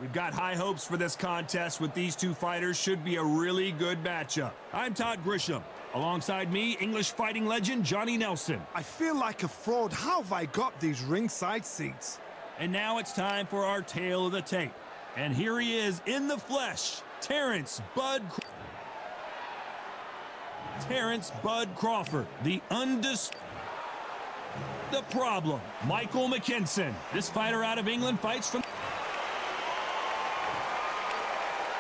We've got high hopes for this contest with these two fighters. Should be a really good matchup. I'm Todd Grisham. Alongside me, English fighting legend Johnny Nelson. I feel like a fraud. How have I got these ringside seats? And now it's time for our tale of the tape. And here he is in the flesh, Terrence Bud Crawford, the problem, Michael McKinson. This fighter out of England fights from...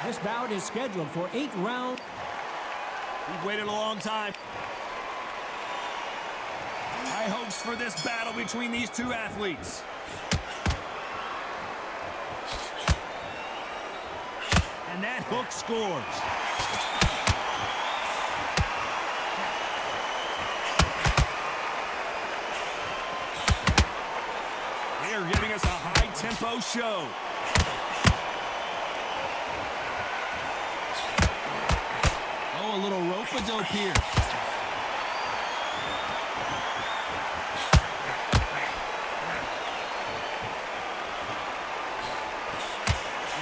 This bout is scheduled for 8 rounds. We've waited a long time. High hopes for this battle between these two athletes. And that hook scores. They are giving us a high-tempo show. A little rope-a-dope here.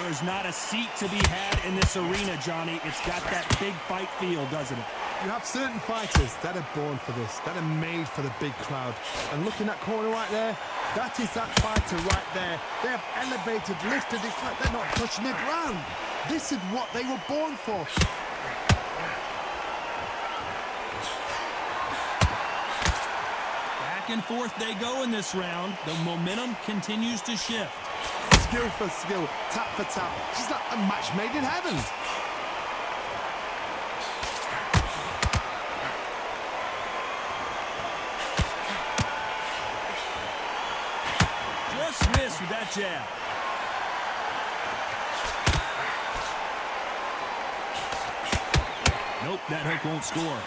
There's not a seat to be had in this arena, Johnny. It's got that big fight feel, doesn't it? You have certain fighters that are born for this, that are made for the big crowd. And looking at corner right there, that is that fighter right there. They have elevated, lifted. It's like they're not touching the ground. This is what they were born for. Back and forth they go in this round. The momentum continues to shift. Skill for skill, tap for tap. She's like a match made in heaven. Just missed with that jab. Nope, that hook won't score.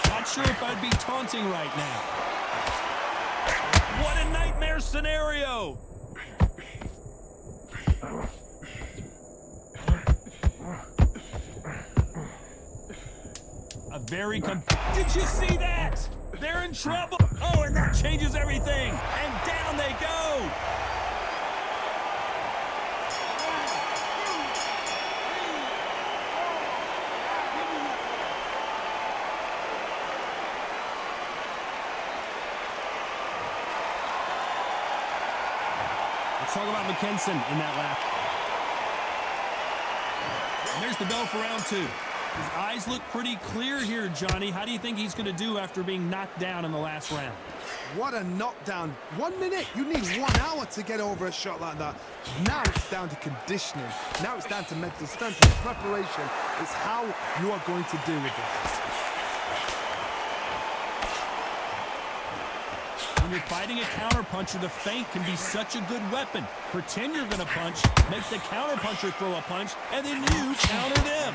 Not sure if I'd be taunting right now. What a nightmare scenario! A very Did you see that? They're in trouble. Oh, and that changes everything. And down they go. Let's talk about McKinson in that lap. And there's the bell for round 2. His eyes look pretty clear here, Johnny. How do you think he's going to do after being knocked down in the last round? What a knockdown. 1 minute, you need 1 hour to get over a shot like that. Now it's down to conditioning. Now it's down to mental strength and preparation. It's how you are going to deal with it. When you're fighting a counterpuncher, the feint can be such a good weapon. Pretend you're going to punch, make the counterpuncher throw a punch, and then you counter them.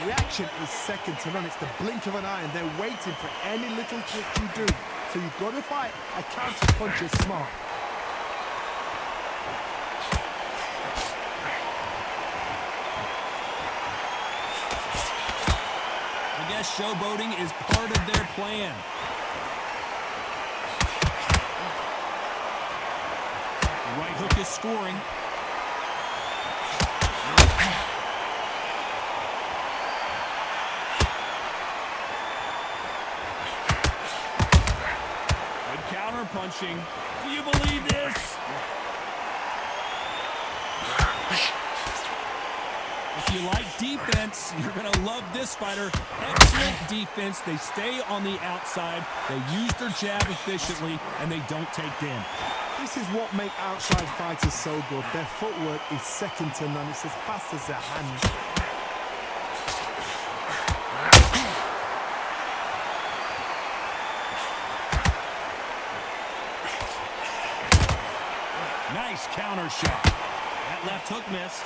Reaction is second to none. It's the blink of an eye, and they're waiting for any little trick you do. So you've got to fight a counterpuncher smart. I guess showboating is part of their plan. Right hook is scoring. Good counter punching. Do you believe this? If you like defense, you're going to love this fighter. Excellent defense. They stay on the outside. They use their jab efficiently, and they don't take damage. This is what makes outside fighters so good. Their footwork is second to none. It's as fast as their hands. Nice counter shot. That left hook missed.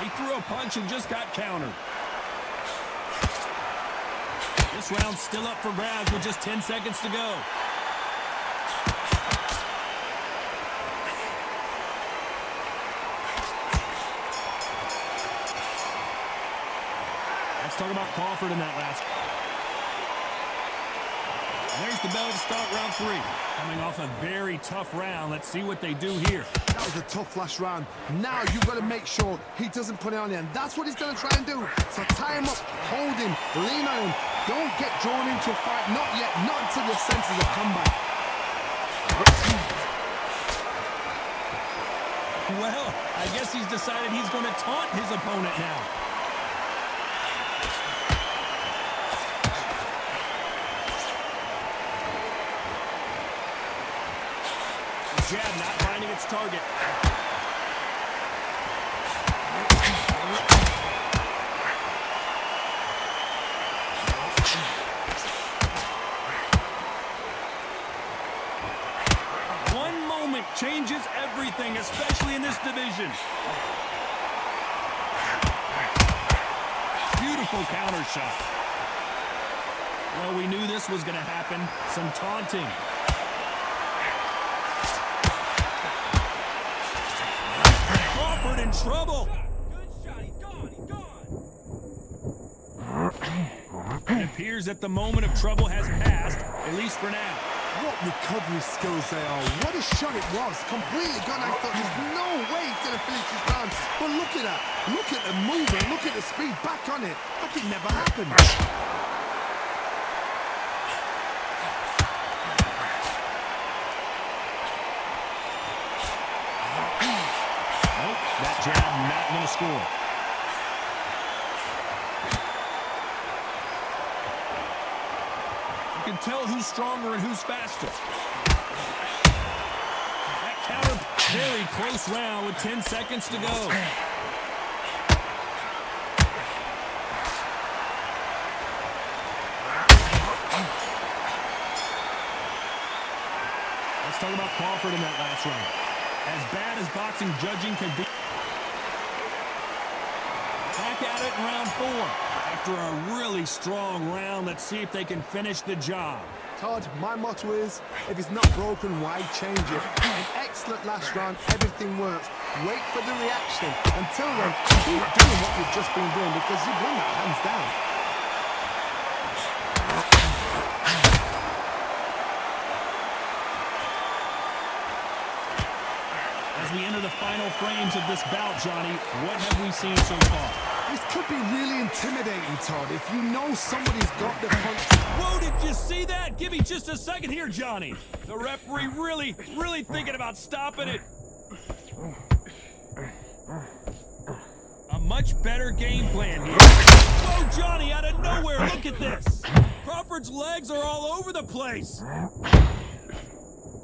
He threw a punch and just got countered. This round's still up for grabs with just 10 seconds to go. Let's talk about Crawford in that last. There's the bell to start round 3. Coming off a very tough round. Let's see what they do here. That was a tough last round. Now you've got to make sure he doesn't put it on you, and that's what he's going to try and do. So tie him up, hold him, lean on him. Don't get drawn into a fight. Not yet. Not until your senses have come back. Well, I guess he's decided he's going to taunt his opponent now. The jab not finding its target. One moment changes everything, especially in this division. Beautiful counter shot. Well, we knew this was going to happen. Some taunting. Crawford in trouble. Good shot. He's gone. It appears that the moment of trouble has passed, at least for now. What recovery skills they are. What a shot it was. Completely gone. I thought there's no way he's going to finish this round. But look at that. Look at the movement. Look at the speed. Back on it. Like it never happened. Nope, that jab not going to score. You can tell who's stronger and who's faster. That counter, very close round with 10 seconds to go. Let's talk about Crawford in that last round. As bad as boxing judging can be. Back at it in round 4. After a really strong round, let's see if they can finish the job. Todd, my motto is, if it's not broken, why change it? An excellent last round, everything works. Wait for the reaction. Until then, keep doing what you've just been doing because you've won that hands down. As we enter the final frames of this bout, Johnny, what have we seen so far? This could be really intimidating, Todd, if you know somebody's got the punch. Whoa, did you see that? Give me just a second here, Johnny. The referee really thinking about stopping it. A much better game plan here. Whoa, Johnny, out of nowhere, look at this. Crawford's legs are all over the place.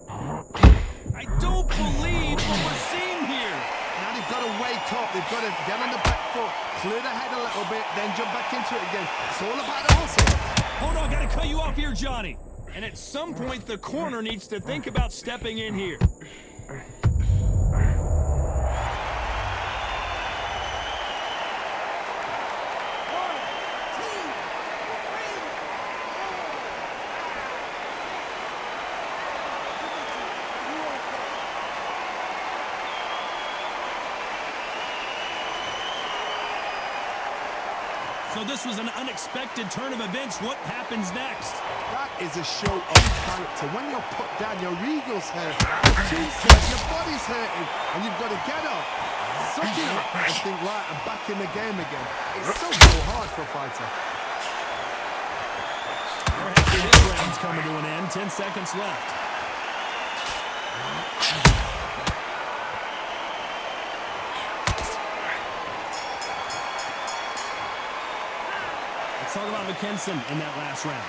I don't believe what we're seeing here. Now they've got to wake up. They've got to get on the back foot, clear the head a little bit, then jump back into it again. It's all about the hustle. Hold on, gotta cut you off here, Johnny. And at some point, the corner needs to think about stepping in here. So this was an unexpected turn of events. What happens next? That is a show of character. When you're put down, your ego's hurt, your chin's hurt, your body's hurting, and you've got to get up, suck it up, and think, right, I'm back in the game again. It's so hard for a fighter. We're happy this round's coming to an end. 10 seconds left. Talk about McKinson in that last round.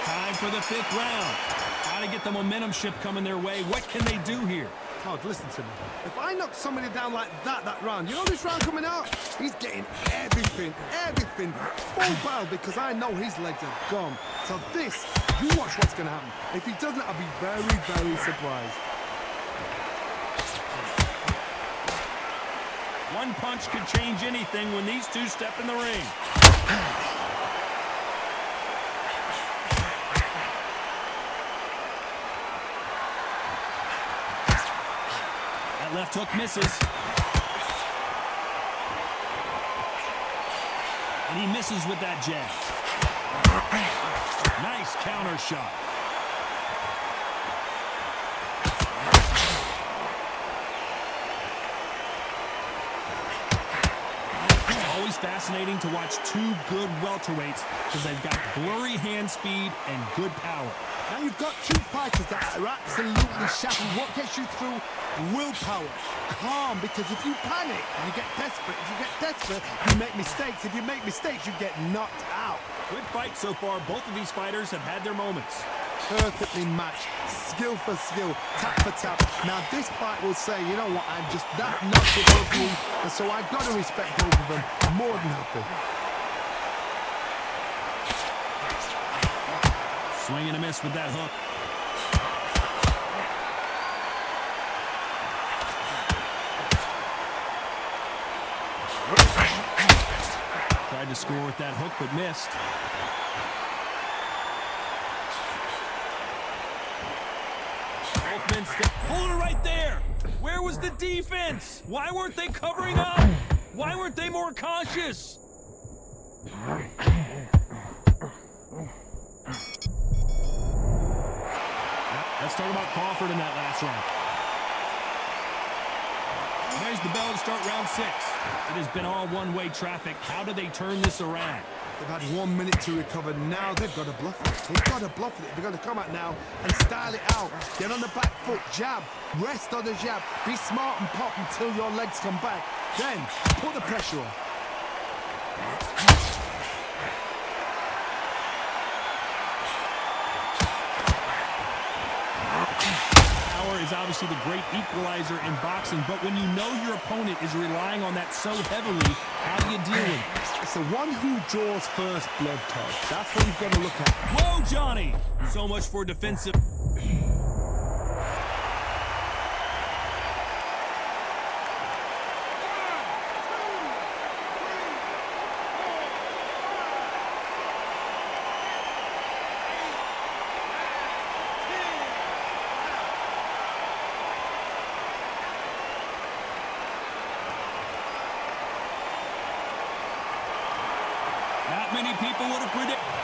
Time for the 5th round. Got to get the momentum shift coming their way. What can they do here? Todd, listen to me. If I knock somebody down like that round, you know this round coming out? He's getting everything, full barrel because I know his legs are gone. So this, you watch what's going to happen. If he doesn't, I'll be very, very surprised. One punch could change anything when these two step in the ring. That left hook misses. And he misses with that jab. Nice counter shot. Always fascinating to watch two good welterweights because they've got blurry hand speed and good power. Now you've got two fighters that are absolutely shattered. What gets you through? Willpower. Calm, because if you panic, you get desperate. If you get desperate, you make mistakes. If you make mistakes, you get knocked out. Good fight so far. Both of these fighters have had their moments. Perfectly matched, skill for skill, tap for tap. Now this fight will say, you know what, I'm just that notch above you, and so I've got to respect both of them more than happy. Swing and a miss with that hook. Tried to score with that hook, but missed. Hold it right there. Where was the defense? Why weren't they covering up? Why weren't they more cautious? Let's talk about Crawford in that last round. There's the bell to start round 6. It has been all one-way traffic. How do they turn this around? They've had 1 minute to recover. Now they've got to bluff it. They've got to bluff it. They've got to come out now and style it out. Get on the back foot, jab, rest on the jab. Be smart and pop until your legs come back. Then put the pressure on. Power is obviously the great equalizer in boxing, but when you know your opponent is relying on that so heavily, how do you deal with it? It's the one who draws first blood, Todd. That's what you've got to look at. Whoa, Johnny! So much for defensive. Not many people would have predicted.